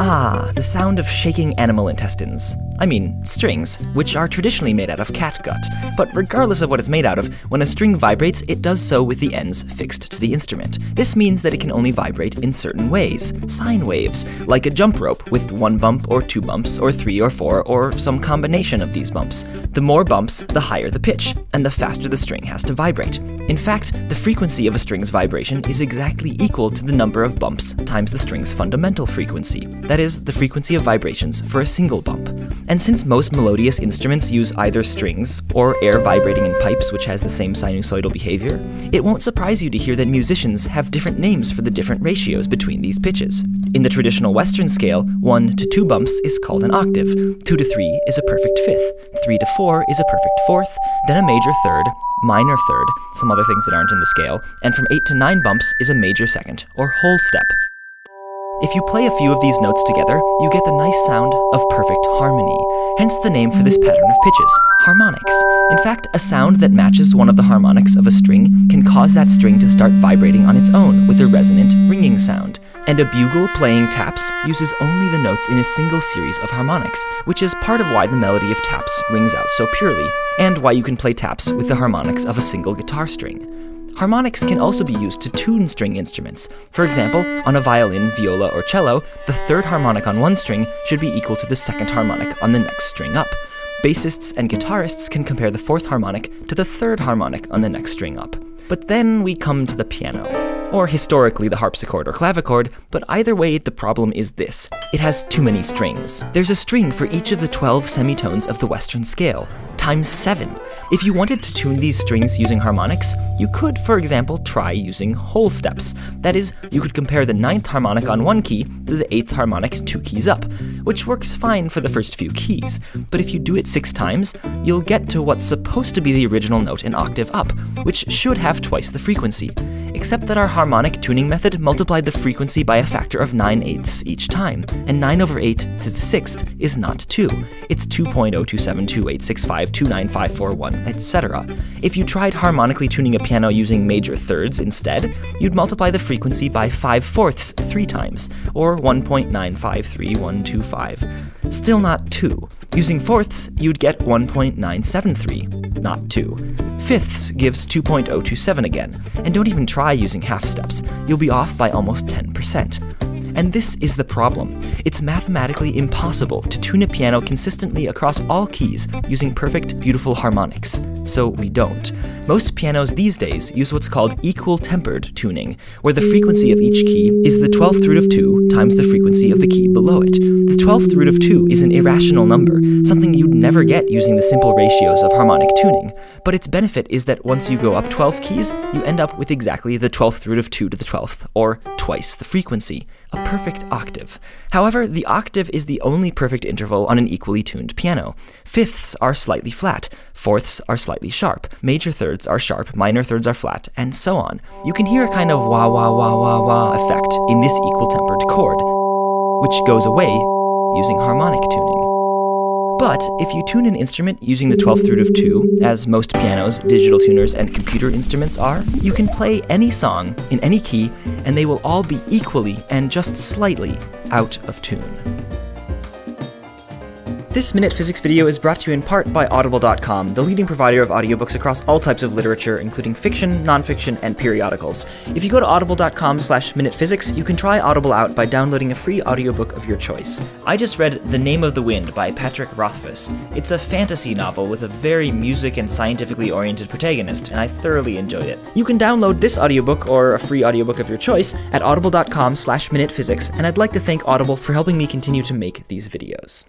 Ah, the sound of shaking animal intestines. I mean, strings, which are traditionally made out of catgut. But regardless of what it's made out of, when a string vibrates, it does so with the ends fixed to the instrument. This means that it can only vibrate in certain ways, sine waves, like a jump rope with 1 bump or 2 bumps or 3 or 4 or some combination of these bumps. The more bumps, the higher the pitch, and the faster the string has to vibrate. In fact, the frequency of a string's vibration is exactly equal to the number of bumps times the string's fundamental frequency. That is, the frequency of vibrations for a single bump. And since most melodious instruments use either strings or air vibrating in pipes which has the same sinusoidal behavior, it won't surprise you to hear that musicians have different names for the different ratios between these pitches. In the traditional Western scale, 1 to 2 bumps is called an octave, 2 to 3 is a perfect fifth, 3 to 4 is a perfect fourth, then a major third, minor third, some other things that aren't in the scale, and from 8 to 9 bumps is a major second, or whole step. If you play a few of these notes together, you get the nice sound of perfect harmony, hence the name for this pattern of pitches, harmonics. In fact, a sound that matches one of the harmonics of a string can cause that string to start vibrating on its own with a resonant ringing sound. And a bugle playing taps uses only the notes in a single series of harmonics, which is part of why the melody of taps rings out so purely, and why you can play taps with the harmonics of a single guitar string. Harmonics can also be used to tune string instruments. For example, on a violin, viola, or cello, the third harmonic on one string should be equal to the second harmonic on the next string up. Bassists and guitarists can compare the fourth harmonic to the third harmonic on the next string up. But then we come to the piano, or historically the harpsichord or clavichord, but either way the problem is this: it has too many strings. There's a string for each of the 12 semitones of the Western scale, times 7. If you wanted to tune these strings using harmonics, you could, for example, try using whole steps. That is, you could compare the 9th harmonic on one key to the 8th harmonic 2 keys up, which works fine for the first few keys. But if you do it 6 times, you'll get to what's supposed to be the original note an octave up, which should have twice the frequency. Except that our harmonic tuning method multiplied the frequency by a factor of 9/8 each time, and 9 over 8 to the 6th is not 2. It's 2.0272865295541, etc. If you tried harmonically tuning a piano using major thirds instead, you'd multiply the frequency by 5/4 3 times, or 1.953125. Still not 2. Using fourths, you'd get 1.973, not 2. Fifths gives 2.027 again, and don't even try using half steps. You'll be off by almost 10%. And this is the problem. It's mathematically impossible to tune a piano consistently across all keys using perfect, beautiful harmonics. So we don't. Most pianos these days use what's called equal-tempered tuning, where the frequency of each key is the 12th root of 2 times the frequency of the key below it. The 12th root of 2 is an irrational number, something you'd never get using the simple ratios of harmonic tuning. But its benefit is that once you go up 12 keys, you end up with exactly the 12th root of 2 to the 12th, or twice the frequency. A perfect octave. However, the octave is the only perfect interval on an equally tuned piano. Fifths are slightly flat, fourths are slightly sharp, major thirds are sharp, minor thirds are flat, and so on. You can hear a kind of wah wah wah wah wah effect in this equal-tempered chord, which goes away using harmonic tuning. But if you tune an instrument using the 12th root of 2, as most pianos, digital tuners, and computer instruments are, you can play any song in any key, and they will all be equally and just slightly out of tune. This Minute Physics video is brought to you in part by Audible.com, the leading provider of audiobooks across all types of literature, including fiction, nonfiction, and periodicals. If you go to audible.com/minutephysics, you can try Audible out by downloading a free audiobook of your choice. I just read The Name of the Wind by Patrick Rothfuss. It's a fantasy novel with a very music and scientifically oriented protagonist, and I thoroughly enjoyed it. You can download this audiobook or a free audiobook of your choice at audible.com/minutephysics, and I'd like to thank Audible for helping me continue to make these videos.